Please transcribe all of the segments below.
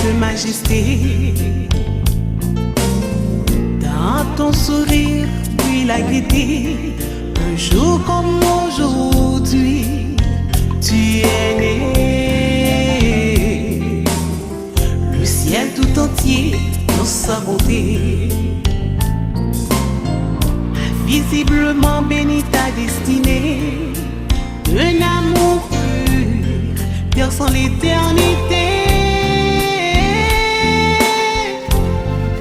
de majesté. Dans ton sourire, puis la gaieté, un jour comme aujourd'hui, tu es né. Le ciel tout entier dans sa beauté, visiblement béni ta destinée. Un amour pur, perçant l'éternité.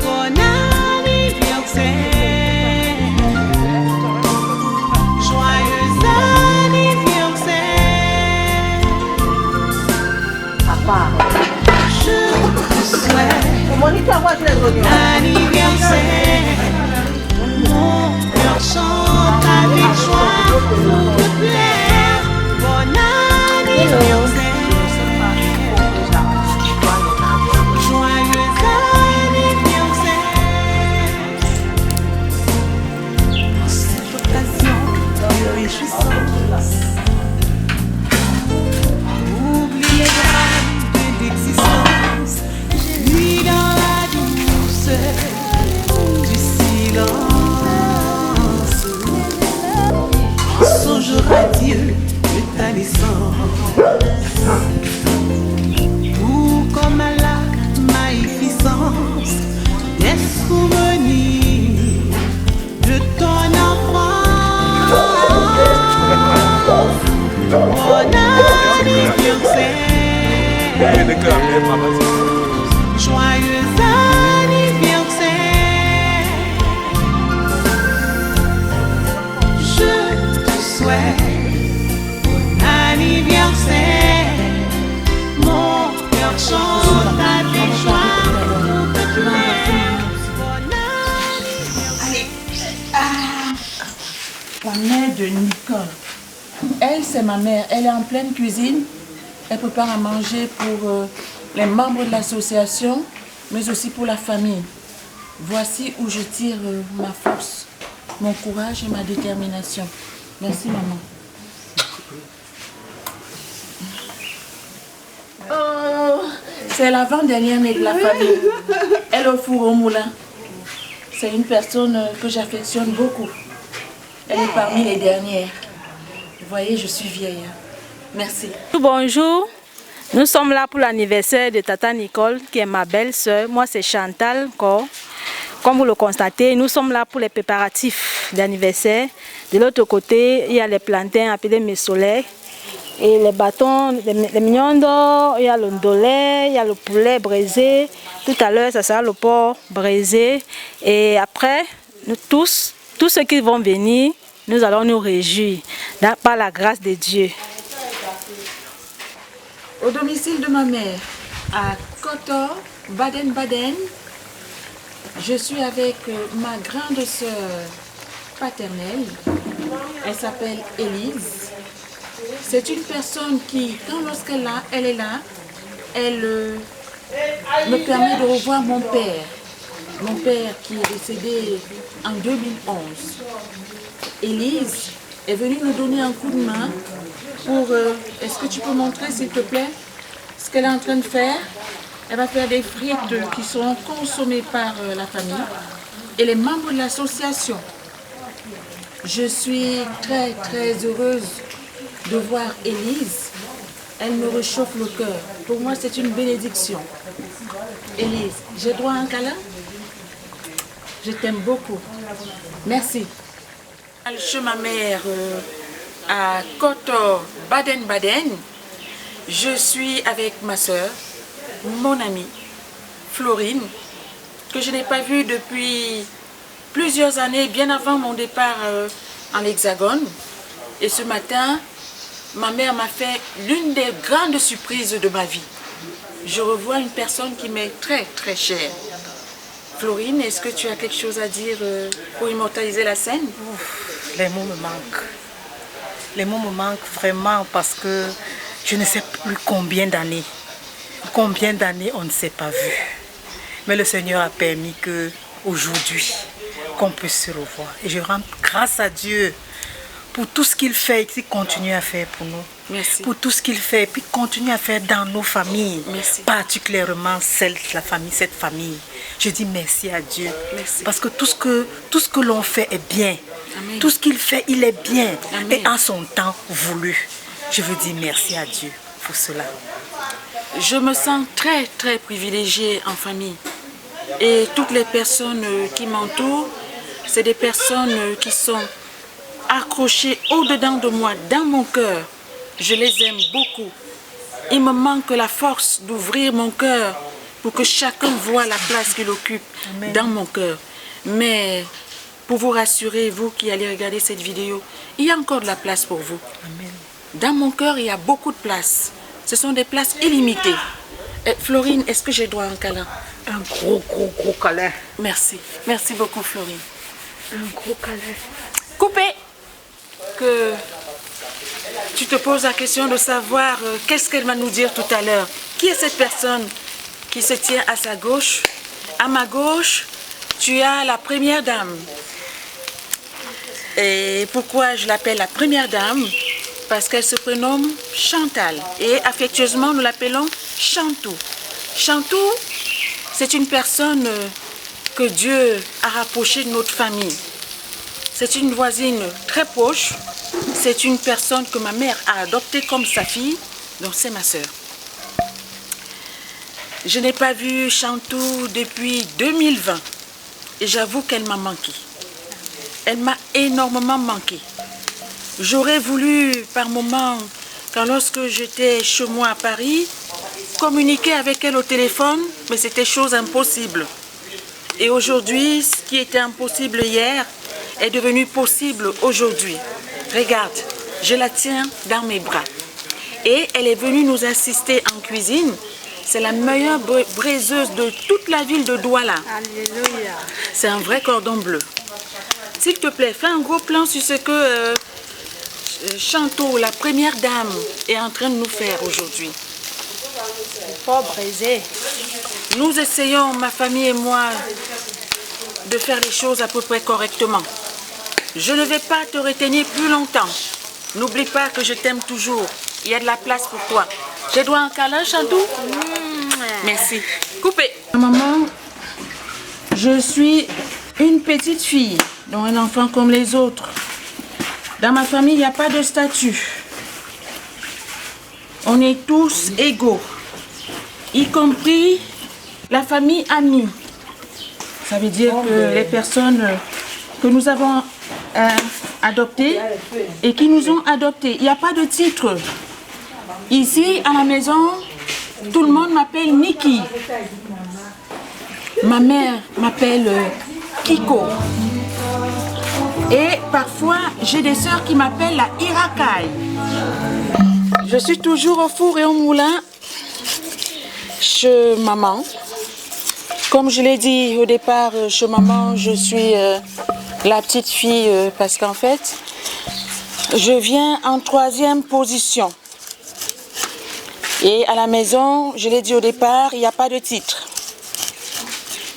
Bon anniversaire, joyeux anniversaire. Papa, Je te souhaite anniversaire. Mon cœur chante avec joie pour te plaire. Bon anniversaire. Joyeux anniversaire. En cette occasion de réjouissance, oublie les drames de l'existence. Nuit dans la douceur du silence. Songe à Dieu de ta naissance. Tout comme à la magnificence des souvenirs de ton enfance. Bon anniversaire. Joyeux anniversaire. Je te souhaite bon anniversaire. Mon cœur chante avec joie pour te plaire. Bon anniversaire. La mère de Nicole. Elle, c'est ma mère. Elle est en pleine cuisine. Elle prépare à manger pour les membres de l'association, mais aussi pour la famille. Voici où je tire ma force, mon courage et ma détermination. Merci, maman. Oh, c'est l'avant-dernière née de la famille. Elle est au four au moulin. C'est une personne que j'affectionne beaucoup. Elle est parmi les dernières. Vous voyez, je suis vieille. Merci. Bonjour, nous sommes là pour l'anniversaire de Tata Nicole, qui est ma belle-sœur. Moi, c'est Chantal. Comme vous le constatez, nous sommes là pour les préparatifs d'anniversaire. De l'autre côté, il y a les plantains appelés messolets. Et les bâtons, les mignons d'or, il y a le ndolé, il y a le poulet braisé. Tout à l'heure, ça sera le porc braisé. Et après, nous tous ceux qui vont venir, nous allons nous réjouir par la grâce de Dieu. Au domicile de ma mère, à Kotor, Baden-Baden, je suis avec ma grande sœur paternelle. Elle s'appelle Élise. C'est une personne qui, lorsqu'elle est là, elle me permet de revoir mon père. Mon père qui est décédé en 2011. Élise est venue nous donner un coup de main pour... Est-ce que tu peux montrer, s'il te plaît, ce qu'elle est en train de faire? Elle va faire des frites qui seront consommées par la famille et les membres de l'association. Je suis très, très heureuse de voir Élise. Elle me réchauffe le cœur. Pour moi, c'est une bénédiction. Élise, j'ai droit à un câlin? Je t'aime beaucoup. Merci. Chez ma mère à Kotor, Baden-Baden, je suis avec ma soeur, mon amie, Florine, que je n'ai pas vue depuis plusieurs années, bien avant mon départ en Hexagone. Et ce matin, ma mère m'a fait l'une des grandes surprises de ma vie. Je revois une personne qui m'est très, très chère. Florine, est-ce que tu as quelque chose à dire pour immortaliser la scène? Les mots me manquent. Les mots me manquent vraiment parce que je ne sais plus combien d'années. Combien d'années on ne s'est pas vu. Mais le Seigneur a permis qu'aujourd'hui, qu'on puisse se revoir. Et je rends grâce à Dieu pour tout ce qu'il fait et qu'il continue à faire pour nous. Merci. Pour tout ce qu'il fait et puis continue à faire dans nos familles. Merci. Particulièrement cette famille. Je dis merci à Dieu. Merci. Parce que tout ce que l'on fait est bien. Amen. Tout ce qu'il fait, il est bien. Amen. Et en son temps voulu. Je veux dire merci à Dieu pour cela. Je me sens très, très privilégiée en famille. Et toutes les personnes qui m'entourent, c'est des personnes qui sont accrochées au-dedans de moi, dans mon cœur. Je les aime beaucoup. Il me manque la force d'ouvrir mon cœur pour que chacun voit la place qu'il occupe Amen. dans mon cœur. Mais pour vous rassurer, vous qui allez regarder cette vidéo, il y a encore de la place pour vous. Amen. Dans mon cœur, il y a beaucoup de places. Ce sont des places illimitées. Florine, est-ce que j'ai droit à un câlin? Un gros câlin. Merci. Merci beaucoup, Florine. Un gros câlin. Coupé. Que tu te poses la question de savoir qu'est-ce qu'elle va nous dire tout à l'heure. Qui est cette personne qui se tient à sa gauche? À ma gauche, tu as la première dame. Et pourquoi je l'appelle la première dame? Parce qu'elle se prénomme Chantal. Et affectueusement, nous l'appelons Chantou. Chantou, c'est une personne que Dieu a rapprochée de notre famille. C'est une voisine très proche. C'est une personne que ma mère a adoptée comme sa fille. Donc c'est ma sœur. Je n'ai pas vu Chantou depuis 2020. Et j'avoue qu'elle m'a manqué. Elle m'a énormément manqué. J'aurais voulu, par moments, lorsque j'étais chez moi à Paris, communiquer avec elle au téléphone, mais c'était chose impossible. Et aujourd'hui, ce qui était impossible hier est devenu possible aujourd'hui. Regarde, je la tiens dans mes bras. Et elle est venue nous assister en cuisine. C'est la meilleure braiseuse de toute la ville de Douala. Alléluia. C'est un vrai cordon bleu. S'il te plaît, fais un gros plan sur ce que Chantou, la première dame, est en train de nous faire aujourd'hui. Pas brisé. Nous essayons, ma famille et moi, de faire les choses à peu près correctement. Je ne vais pas te retenir plus longtemps. N'oublie pas que je t'aime toujours. Il y a de la place pour toi. J'ai droit à un câlin, Chantou? Merci. Coupé. Maman, je suis une petite fille, donc un enfant comme les autres. Dans ma famille, il n'y a pas de statut. On est tous égaux, y compris la famille amie. Ça veut dire que les personnes que nous avons adoptées et qui nous ont adoptés, il n'y a pas de titre. Ici, à la maison, tout le monde m'appelle Niki. Ma mère m'appelle Kiko. Et parfois, j'ai des sœurs qui m'appellent la Irakai. Je suis toujours au four et au moulin chez maman. Comme je l'ai dit au départ, chez maman, je suis la petite fille parce qu'en fait, je viens en 3e position. Et à la maison, je l'ai dit au départ, il n'y a pas de titre.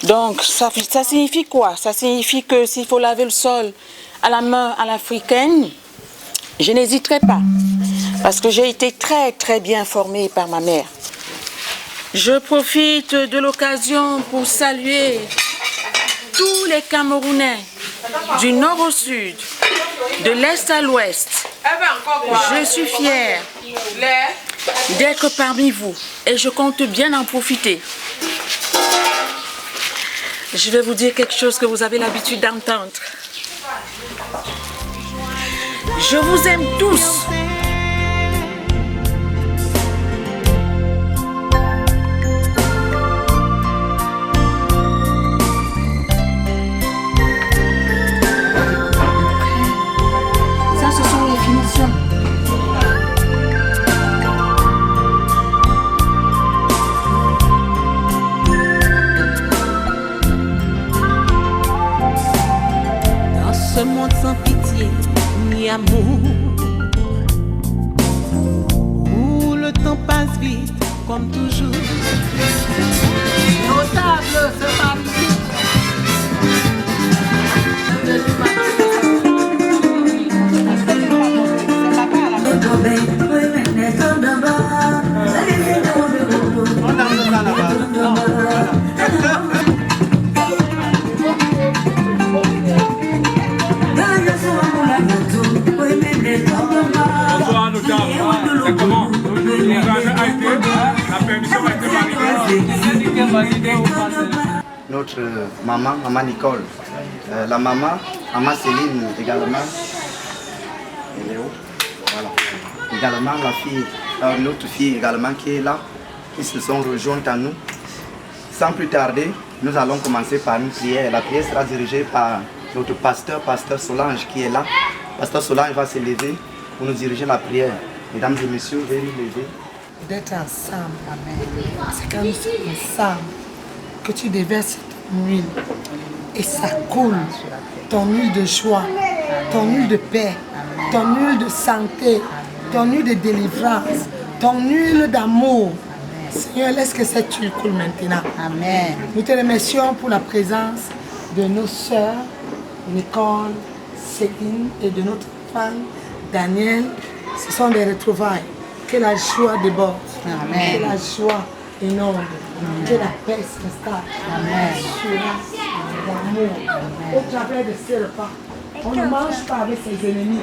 Donc, ça signifie quoi? Ça signifie que s'il faut laver le sol à la main à l'africaine, je n'hésiterai pas. Parce que j'ai été très, très bien formée par ma mère. Je profite de l'occasion pour saluer tous les Camerounais, du nord au sud, de l'est à l'ouest. Je suis fière d'être parmi vous et je compte bien en profiter. Je vais vous dire quelque chose que vous avez l'habitude d'entendre. Je vous aime tous. Ça, ce sont les finitions. Ce monde sans pitié ni amour, où le temps passe vite comme toujours. Notable, c'est magnifique. Notre maman Nicole, la maman Céline également, elle est où? Voilà. Également la fille, notre fille également qui est là, qui se sont rejointes à nous. Sans plus tarder, nous allons commencer par une prière. La prière sera dirigée par notre pasteur Solange qui est là. Pasteur Solange va se lever pour nous diriger la prière. Mesdames et messieurs, veuillez nous lever. D'être ensemble, amen. C'est quand nous sommes ensemble que tu déverses ton huile et ça coule. Ton huile de joie, ton huile de paix, ton huile de santé, ton huile de délivrance, ton huile d'amour. Seigneur, laisse que cette huile coule maintenant. Amen. Nous te remercions pour la présence de nos sœurs, Nicole, Céline et de notre femme, Daniel. Ce sont des retrouvailles. Que la joie déborde. Amen. Que la joie inonde. Que la paix s'installe. L'assurance, l'amour. Au travers de ce repas, on ne mange pas avec ses ennemis.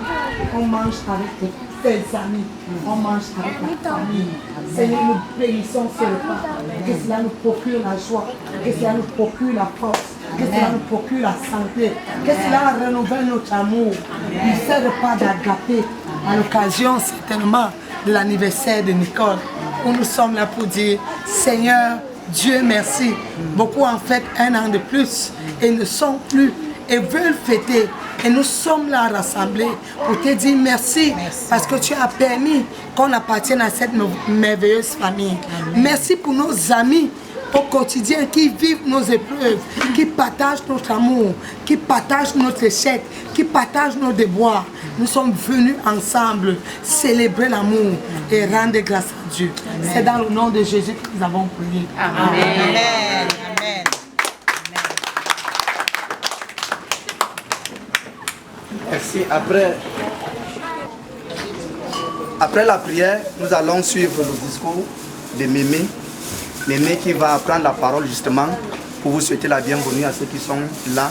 On mange avec ses amis. On mange avec la famille. Seigneur, nous bénissons ce repas. Que cela nous procure la joie. Que cela nous procure la force. Que cela nous procure la santé. Que cela renouvelle notre amour. Il fait le repas d'agapé à l'occasion certainement de l'anniversaire de Nicole, où nous sommes là pour dire Seigneur, Dieu merci. Beaucoup en fait 1 an de plus et ne sont plus et veulent fêter. Et nous sommes là rassemblés pour te dire merci, parce que tu as permis qu'on appartienne à cette merveilleuse famille. Merci pour nos amis au quotidien qui vivent nos épreuves, qui partagent notre amour, qui partagent notre échec, qui partagent nos déboires. Nous sommes venus ensemble célébrer l'amour et rendre grâce à Dieu. C'est dans le nom de Jésus que nous avons prié. Amen. Amen. Amen. Merci. Après la prière, nous allons suivre le discours de Mémé. Mémé qui va prendre la parole justement pour vous souhaiter la bienvenue à ceux qui sont là,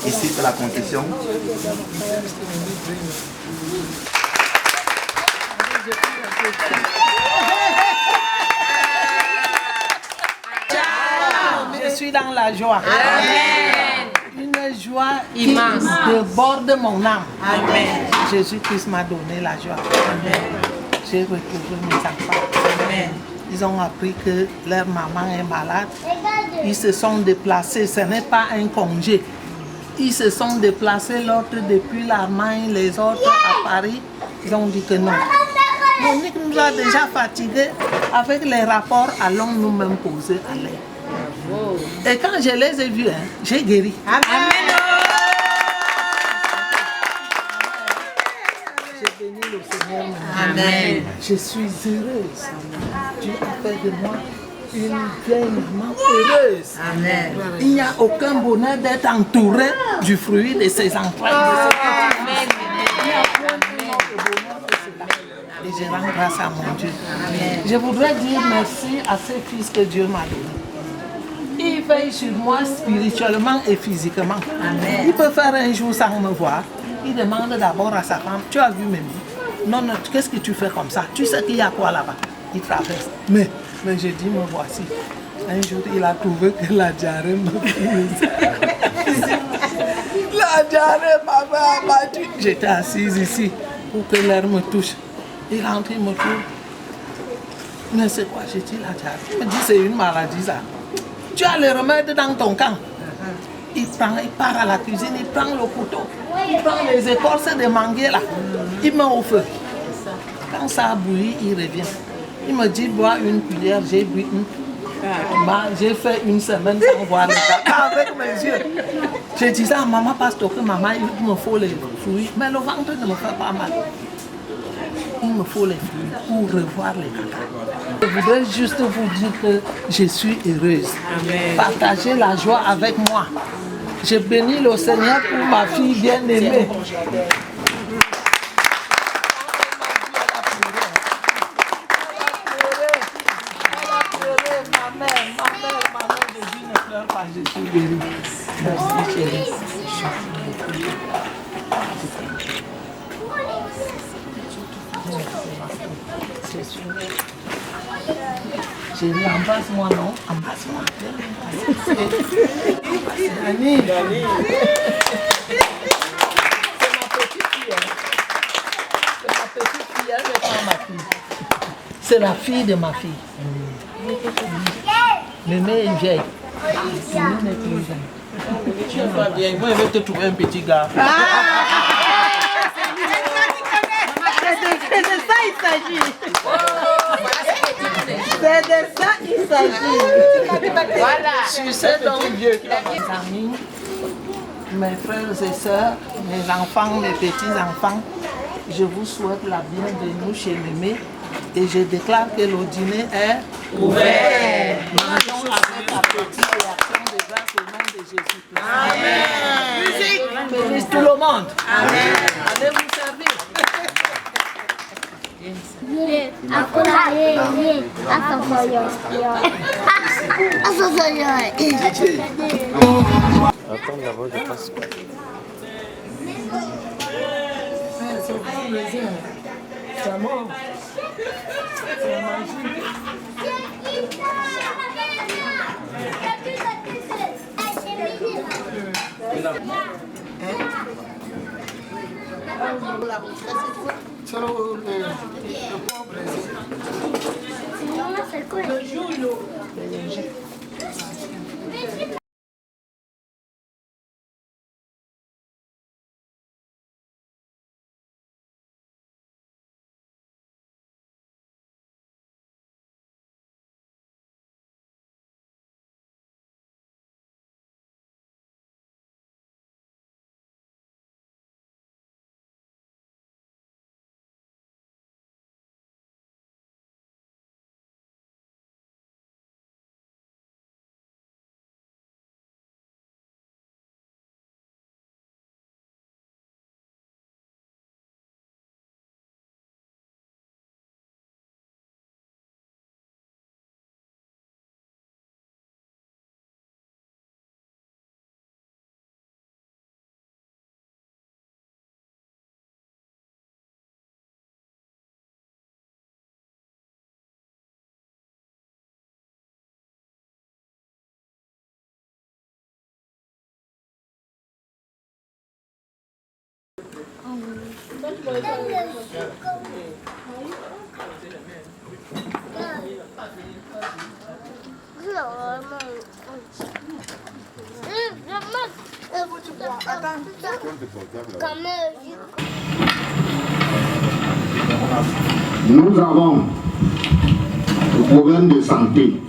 ici pour la confession. Je suis dans la joie. Amen. Une joie immense qui déborde mon âme. Amen. Jésus-Christ m'a donné la joie. Amen. J'ai retrouvé mes enfants. Amen. Ils ont appris que leur maman est malade. Ils se sont déplacés. Ce n'est pas un congé. Ils se sont déplacés, l'autre depuis l'Allemagne, les autres à Paris. Ils ont dit que non. Monique nous a déjà fatigués. Avec les rapports, allons nous-mêmes poser à l'aide. Et quand je les ai vus, j'ai guéri. Amen. J'ai béni le Seigneur. Amen. Je suis heureuse. Dieu a fait de moi une vieille maman heureuse. Amen. Il n'y a aucun bonheur d'être entouré du fruit de ses entrailles. Amen. Et je rends grâce à mon Dieu. Amen. Je voudrais dire merci à ces fils que Dieu m'a donnés. Il veille sur moi spirituellement et physiquement. Amen. Il peut faire un jour sans me voir. Il demande d'abord à sa femme, tu as vu Mémé? Non, non, qu'est-ce que tu fais comme ça? Tu sais qu'il y a quoi là-bas? Il traverse. Mais j'ai dit, me voici. Un jour, il a trouvé que la diarrhée m'a prise. La diarrhée m'avait abattu. J'étais assise ici pour que l'air me touche. Il rentre, il me trouve. Mais c'est quoi? J'ai dit la diarrhée. Il me dit, c'est une maladie ça. Tu as le remède dans ton camp. Il part à la cuisine, il prend le couteau, il prend les écorces de manguier là, il met au feu. Quand ça a bouilli, il revient. Il me dit, bois une cuillère, j'ai bu une. J'ai fait une semaine sans voir le cas, avec mes yeux. J'ai dit ça à maman parce que maman, il me faut les fruits, mais le ventre ne me fait pas mal. Il me faut les fruits pour revoir les caca. Je voudrais juste vous dire que je suis heureuse. Amen. Partagez la joie avec moi. Je bénis le Seigneur pour ma fille bien-aimée. Je suis bénie. Merci chérie. J'ai dit embrasse-moi, non? Embrasse-moi. C'est Annie. C'est ma petite fille. C'est ma petite fille, elle n'est pas ma fille. C'est la fille de ma fille. Mémé est vieille. Mémé est plus jeune. Tu es pas bien, moi je vais te trouver un petit gars. C'est de ça il s'agit. C'est de ça il s'agit. Voilà. Je sais donc mes amis, mes frères et sœurs, mes enfants, mes petits-enfants, je vous souhaite la bienvenue chez Mémé et je déclare que le dîner est ouvert. Mangeons avec appétit et action de grâce au nom de Jésus-Christ. Amen. Musique. Bénisse tout le monde. Amen. Allez vous servir. Attends d'abord, je passe. C'est mort. C'est la magie. Nous avons le problème de santé.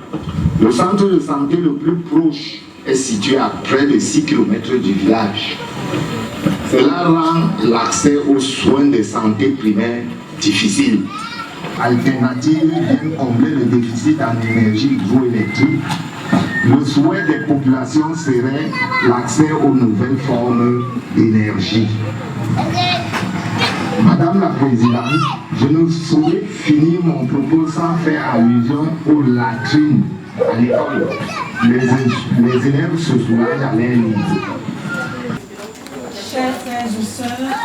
Le centre de santé le plus proche est situé à près de 6 km du village. Cela rend l'accès aux soins de santé primaires difficile. Alternative vient combler le déficit en énergie hydroélectrique. Le souhait des populations serait l'accès aux nouvelles formes d'énergie. Madame la Présidente, je ne saurais finir mon propos sans faire allusion aux latrines à l'école. Les élèves se soulagent à l'air libre. Chers frères et sœurs,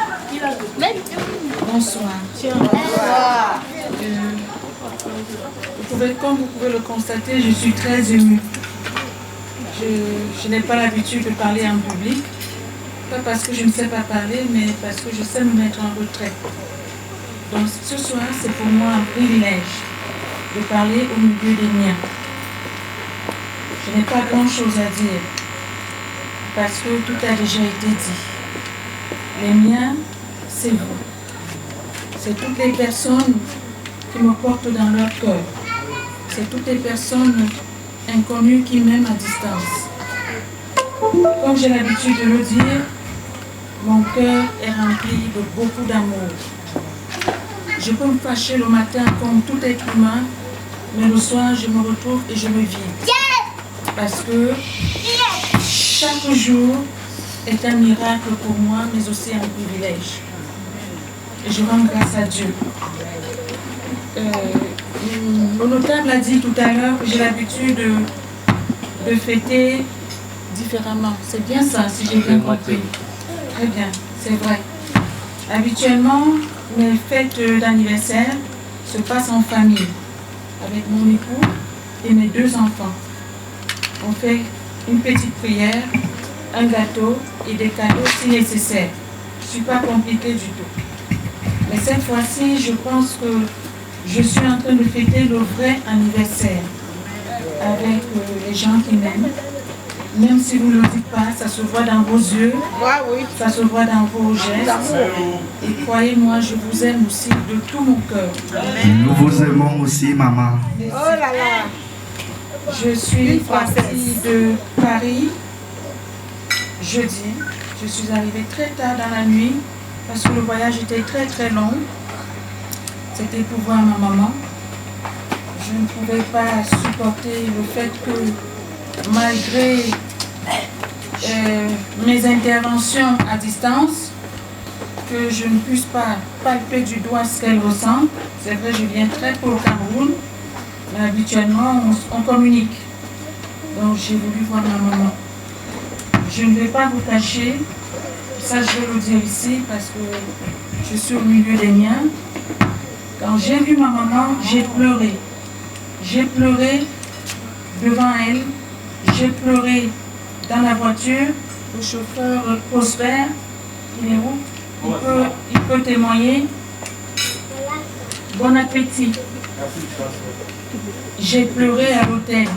bonsoir. Comme vous pouvez le constater, je suis très émue. Je n'ai pas l'habitude de parler en public, pas parce que je ne sais pas parler, mais parce que je sais me mettre en retrait. Donc ce soir, c'est pour moi un privilège de parler au milieu des miens. Je n'ai pas grand-chose à dire, parce que tout a déjà été dit. Les miens, c'est vous. C'est toutes les personnes qui me portent dans leur cœur. C'est toutes les personnes inconnues qui m'aiment à distance. Comme j'ai l'habitude de le dire, mon cœur est rempli de beaucoup d'amour. Je peux me fâcher le matin comme tout être humain, mais le soir, je me retrouve et je me vide. Parce que chaque jour est un miracle pour moi, mais aussi un privilège. Et je rends grâce à Dieu. Le notable a dit tout à l'heure que j'ai l'habitude de fêter différemment. C'est bien ça, si j'ai bien compris. Très bien, c'est vrai. Habituellement, mes fêtes d'anniversaire se passent en famille, avec mon époux et mes 2 enfants. On fait une petite prière, un gâteau et des cadeaux si nécessaire. Je ne suis pas compliquée du tout. Mais cette fois-ci, je pense que je suis en train de fêter le vrai anniversaire avec les gens qui m'aiment. Même si vous ne le dites pas, ça se voit dans vos yeux, ça se voit dans vos gestes. Et croyez-moi, je vous aime aussi de tout mon cœur. Nous vous aimons aussi, maman. Oh là là. Je suis partie de Paris jeudi. Je suis arrivée très tard dans la nuit parce que le voyage était très très long. C'était pour voir ma maman. Je ne pouvais pas supporter le fait que malgré mes interventions à distance, que je ne puisse pas palper du doigt ce qu'elle ressent. C'est vrai, je viens très peu au Cameroun, mais habituellement on communique. Donc j'ai voulu voir ma maman. Je ne vais pas vous cacher, ça je vais le dire ici parce que je suis au milieu des miens. Quand j'ai vu ma maman, j'ai pleuré. J'ai pleuré devant elle, j'ai pleuré dans la voiture. Le chauffeur Prosper, il est où? Il peut témoigner. Bon appétit. J'ai pleuré à l'hôtel.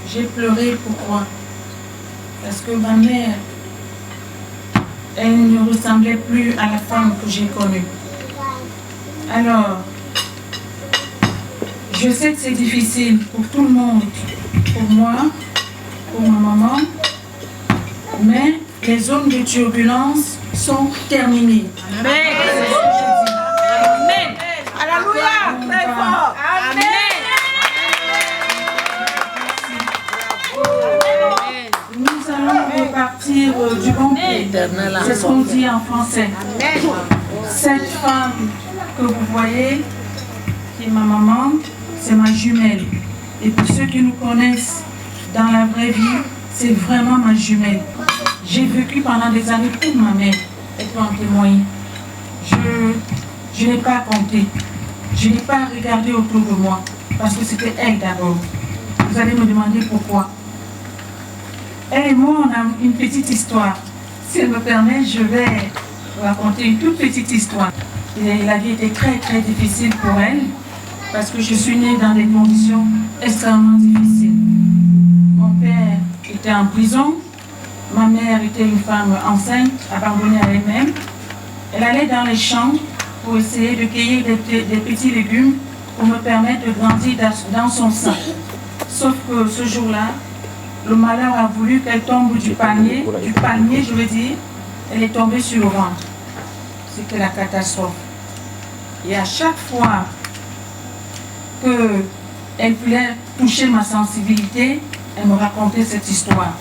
J'ai pleuré pourquoi? Parce que ma mère, elle ne ressemblait plus à la femme que j'ai connue. Alors, je sais que c'est difficile pour tout le monde, pour moi, pour ma maman, mais les zones de turbulence sont terminées. Amen. Amen. Alléluia. Très fort. Amen. Nous allons repartir du bon pied. C'est ce qu'on dit en français. Cette femme que vous voyez, qui est ma maman, c'est ma jumelle. Et pour ceux qui nous connaissent dans la vraie vie, c'est vraiment ma jumelle. J'ai vécu pendant des années pour ma mère. Elle peut en témoigner. Je n'ai pas compté. Je n'ai pas regardé autour de moi. Parce que c'était elle d'abord. Vous allez me demander pourquoi. Elle et moi, on a une petite histoire. Si elle me permet, je vais vous raconter une toute petite histoire. Et la vie était très très difficile pour elle. Parce que je suis née dans des conditions extrêmement difficiles. Mon père était en prison. Ma mère était une femme enceinte, abandonnée à elle-même. Elle allait dans les champs pour essayer de cueillir des petits légumes pour me permettre de grandir dans son sein. Sauf que ce jour-là, le malheur a voulu qu'elle tombe du palmier, je veux dire, elle est tombée sur le ventre. C'était la catastrophe. Et à chaque fois qu'elle voulait toucher ma sensibilité, elle me racontait cette histoire.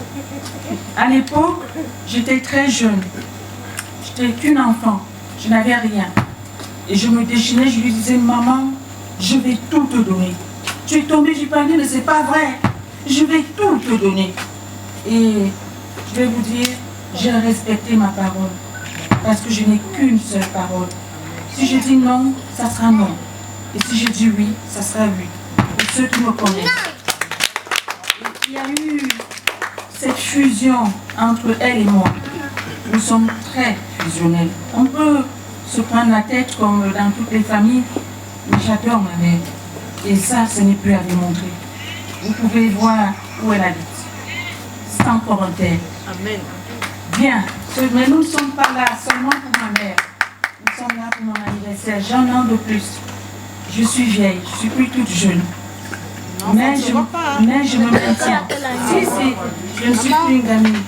À l'époque, j'étais très jeune. J'étais qu'une enfant. Je n'avais rien. Et je me déchaînais, je lui disais, maman, je vais tout te donner. Tu es tombée du panier, mais c'est pas vrai. Je vais tout te donner. Et je vais vous dire, j'ai respecté ma parole. Parce que je n'ai qu'une seule parole. Si je dis non, ça sera non. Et si je dis oui, ça sera oui. Pour ceux qui me connaissent. Et il y a eu cette fusion entre elle et moi. Nous sommes très fusionnels. On peut se prendre la tête comme dans toutes les familles, mais j'adore ma mère. Et ça, ce n'est plus à démontrer. Vous pouvez voir où elle habite. Sans commentaire. Amen. Bien, mais nous ne sommes pas là seulement pour ma mère. Nous sommes là pour mon anniversaire. J'ai un an de plus. Je suis vieille, je suis plus toute jeune. Non, mais je me maintiens. Si, je ne suis plus une gamine.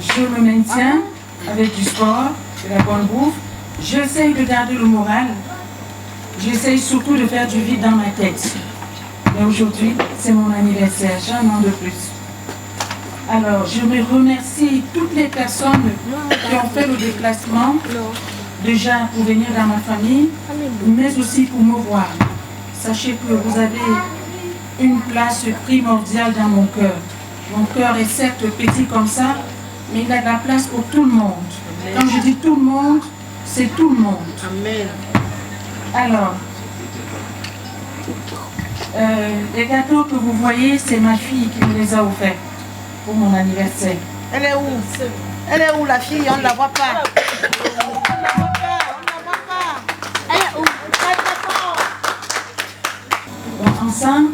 Je me maintiens avec du sport, de la bonne bouffe. J'essaye de garder le moral. J'essaye surtout de faire du vide dans ma tête. Mais aujourd'hui, c'est mon anniversaire. J'ai un an de plus. Alors, je me remercie toutes les personnes qui ont fait le déplacement, déjà pour venir dans ma famille, mais aussi pour me voir. Sachez que vous avez une place primordiale dans mon cœur. Mon cœur est certes petit comme ça, mais il a de la place pour tout le monde. Quand je dis tout le monde, c'est tout le monde. Amen. Alors, Les gâteaux que vous voyez, c'est ma fille qui me les a offerts pour mon anniversaire. Elle est où? Elle est où la fille? On ne la voit pas. Donc, ensemble,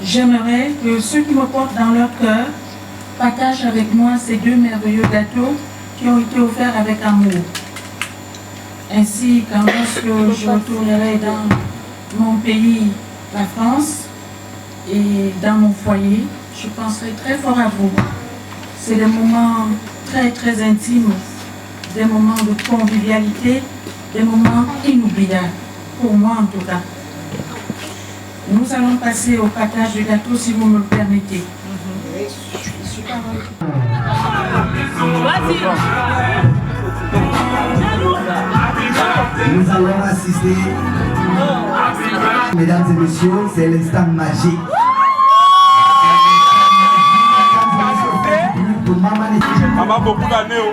j'aimerais que ceux qui me portent dans leur cœur partagent avec moi ces deux merveilleux gâteaux qui ont été offerts avec amour. Ainsi, quand lorsque je retournerai dans mon pays, la France, et dans mon foyer, je penserai très fort à vous. C'est des moments très très intimes, des moments de convivialité, des moments inoubliables, pour moi en tout cas. Nous allons passer au partage du gâteau si vous me le permettez. Nous allons assister, mesdames et messieurs, c'est l'instant magique. Maman, beaucoup d'années.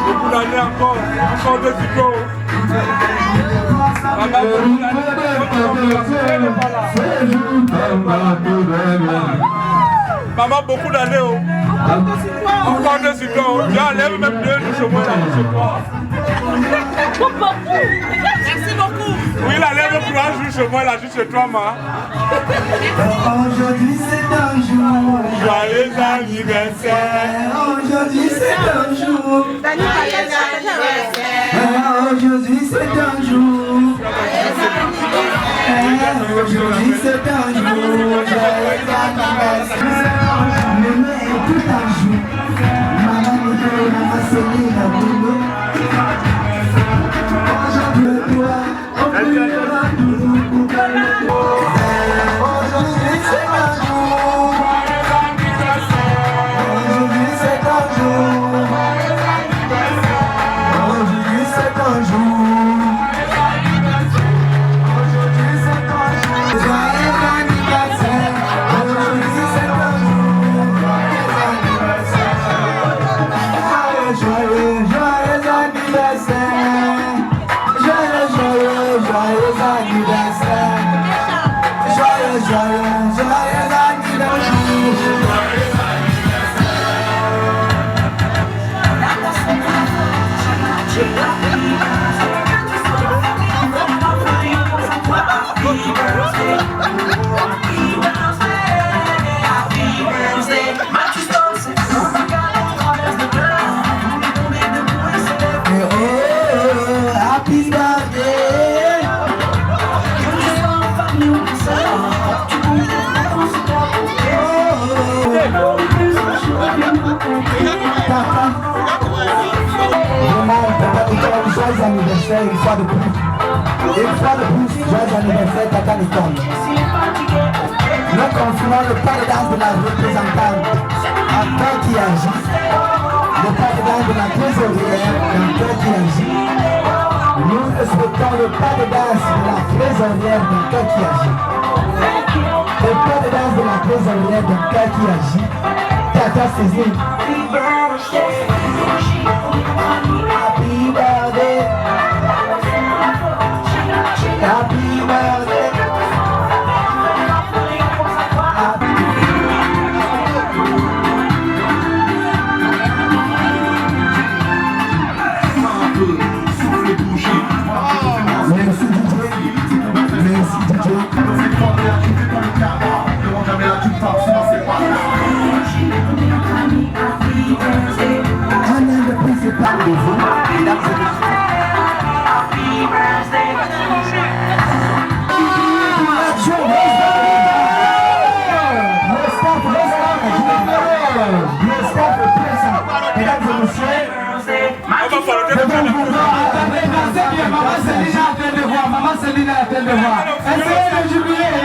Beaucoup d'années encore de psycho. Maman, beaucoup d'années. Encore de psycho. J'enlève même 2 jours chez moi là, chez toi. Merci beaucoup. Oui, la lèvre pour 1 jour chez moi là, juste chez toi, ma. Aujourd'hui c'est un jour. Joyeux anniversaire. Aujourd'hui c'est un jour. Aujourd'hui c'est un jour. Aujourd'hui c'est un jour. Joyeux anniversaire. Le mien est tout un jour. Maman Nicole, maman Céline, la boulot. Aujourd'hui toi, on priera toujours pour que aujourd'hui c'est un jour. Aujourd'hui c'est un jour. Aujourd'hui c'est un jour. Aujourd'hui c'est un jour. Joyeux anniversaire. Aujourd'hui c'est un jour. Joyeux anniversaire. Joyeux anniversaire. Joyeux anniversaire. Joyeux anniversaire. Happy birthday. Vraiment, Tata Nicole, joyeux anniversaire une fois de plus. Une fois de plus, joyeux anniversaire Tata Nicole. Nous confirmons le pas de danse de la représentante en cœur qui agit. Le pas de danse de la trésorière en cœur qui agit. Nous respectons le pas de danse de la trésorière d'un cœur qui agit. Le pas de danse de la trésorière d'un cœur qui agit. Tata Céline. Happy birthday. Happy birthday. Merci DJ. Merci DJ. Un an de plus c'est pas de vous, mesdames et messieurs. Le staff est présent. Mesdames et messieurs. Maman Céline est en train de voir. Maman Céline est en train de voir. Essayez de jubiler.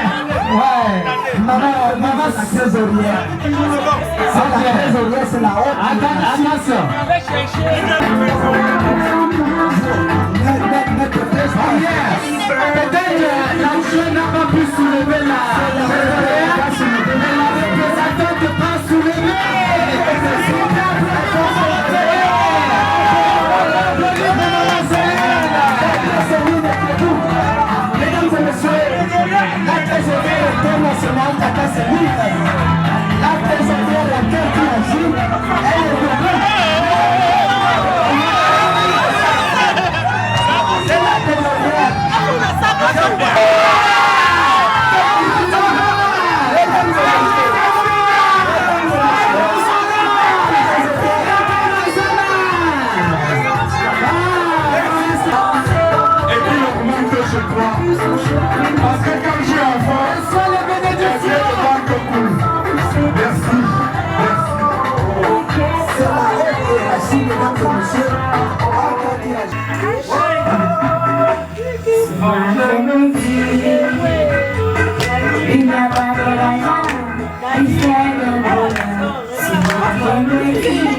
Ouais. Maman la trésorière. C'est la trésorière, c'est la haute. Attention. Peut-être l'enjeu n'a pas pu soulever la représentante n'a pas soulevé. Mesdames et messieurs, trésorier international Tata Céline. La trésorière laquelle qui agit, elle est venue. C'est la trésorière. Parce que quand j'ai enfant, Sois les bénédictions. merci. C'est la haute hiérarchie, mesdames et messieurs. Encore qui agit.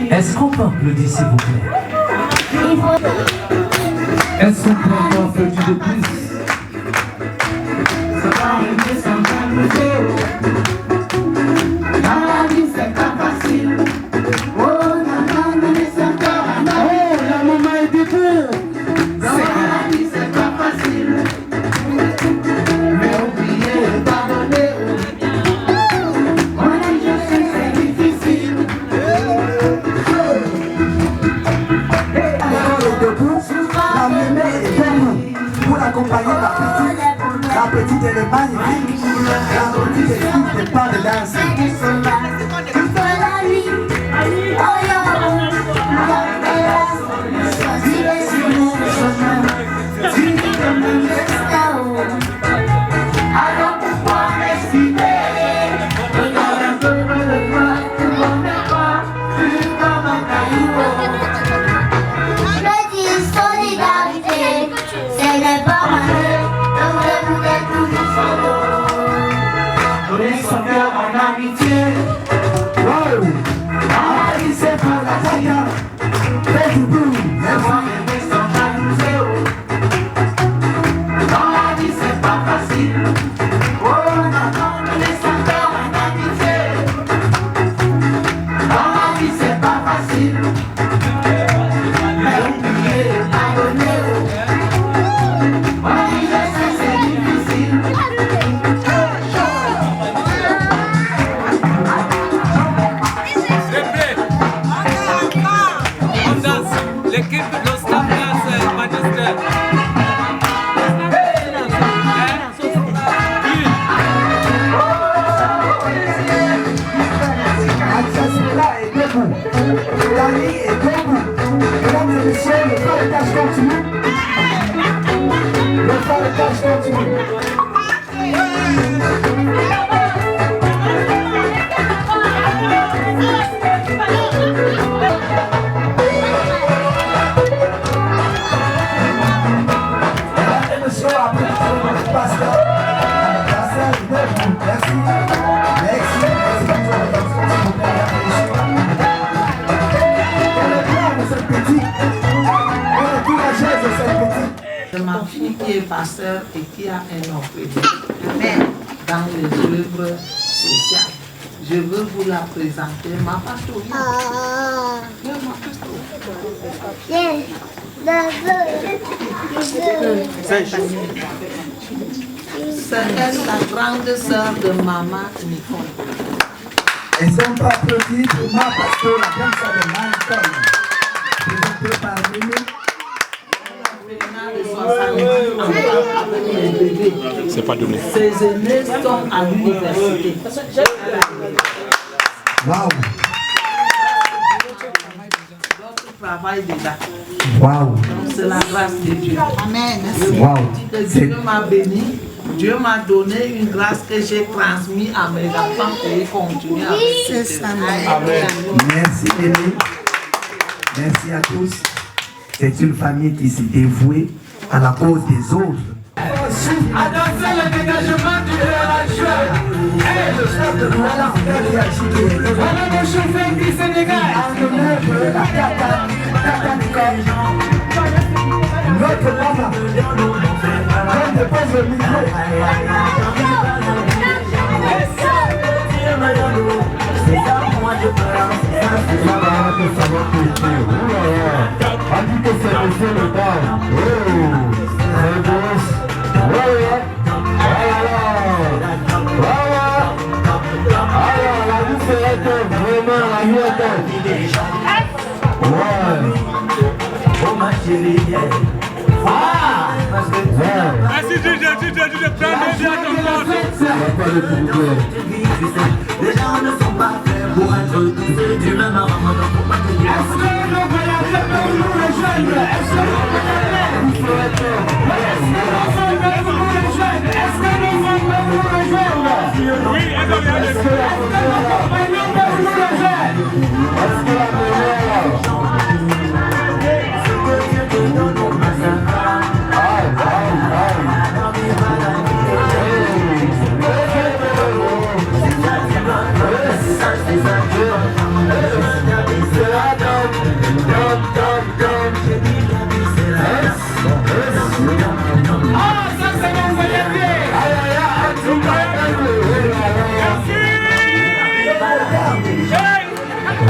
Est-ce qu'on peut applaudir s'il vous plaît? Est-ce qu'on peut encore applaudir de plus? La maman est debout. C'est pas facile. Mais oublier, pardonner. Mon ami, je sais c'est difficile. La mémé est ferme pour accompagner la petite. La petite elle est magnifique. La petite est des pas de danse. Alors pourquoi m'exciter? Regarde un peu le droit, tout le monde n'est pas plus comme un caillou. Je dis solidarité, ce n'est pas malheur, donc vous êtes toujours solo. Donner son cœur en amitié. Wow! Ah, il sait pas la taille. Fais du boum. Les voix aimer sans jalouser. Dans la vie, c'est pas facile. Oh, non, non, donner son cœur en amitié. Dans la vie, c'est pas facile. Mais oublier, pardonner. Oui, je sais, c'est difficile. L'équipe de staff Manchester. Là est debout. Dani est debout. Mesdames et messieurs, le faretage continue. Le faretage continue. Et monsieur, après, pasteur. Pasteur, debout. Merci. Merci. C'est ma fille qui est pasteur et qui a un orphelinat dans les œuvres sociales. Je veux vous la présenter, ma pastorie. C'est elle, la grande sœur de maman Nicole. Elles sont pas applaudies pour ma pasteur, la grande sœur de maman Nicole. Présentée par nous. C'est pas donné. Ses aînés sont à l'université. Waouh! D'autres travaillent déjà. Waouh! C'est la grâce de Dieu. Amen. Waouh! Dieu m'a béni. Dieu m'a donné une grâce que j'ai transmise à mes enfants et continuer à C'est ça. Amen. Merci Aimé. Merci à tous. C'est une famille qui s'est dévouée à la cause des autres. À danser le dégagement du joie. Hey, le chef de voilà mon chauffeur qui se dégage. Notre maman, on dépose le micro. les gens. Oh ma chérie, parce que tu les gens ne sont pas faits pour être tous du même ramadan pour pas te dire. Est-ce que le voyageur peut nous rejoindre? Est-ce que nous rejoindre? Est-ce que nous pouvons nous rejoindre? Oui, est-ce que nos compagnons peuvent nous rejoindre? Est-ce que la ce que Dieu te donne au massacre.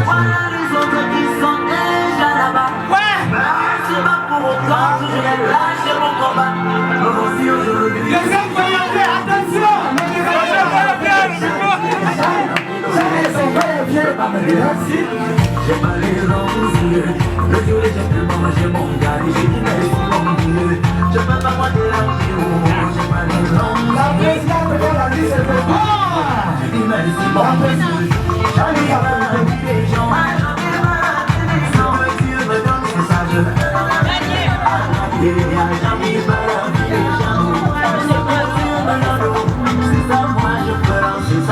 Voilà les autres qui sont déjà là-bas. Ouais. C'est pas pour autant que je vais lâcher mon combat. Aussi aujourd'hui. Deuxième voyageur, attention. J'ai pas les langues aux yeux. Le jour les gens tellement j'ai mon gars. J'ai dit merci mon Dieu. Je peux pas voir des langues. J'ai pas les langues. La présidente de la liste est pour moi. J'ai dit merci mon Dieu. J'en ai marre des gens. Sans que Dieu me donne ce sage. J'en ai marre des gens. C'est que Dieu me donne. C'est ça moi je pleure. C'est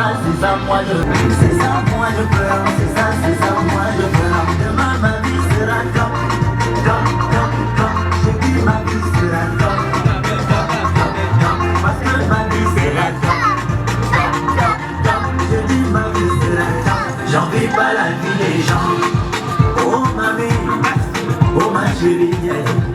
ça moi je pleure. C'est ça moi je pleure. C'est ça moi je pleure. Demain ma vie sera top. J'ai dit ma vie sera top. Parce que ma vie sera top. J'ai dit ma vie sera top. J'envie pas la vie des gens. Oh mamie, oh ma chérie.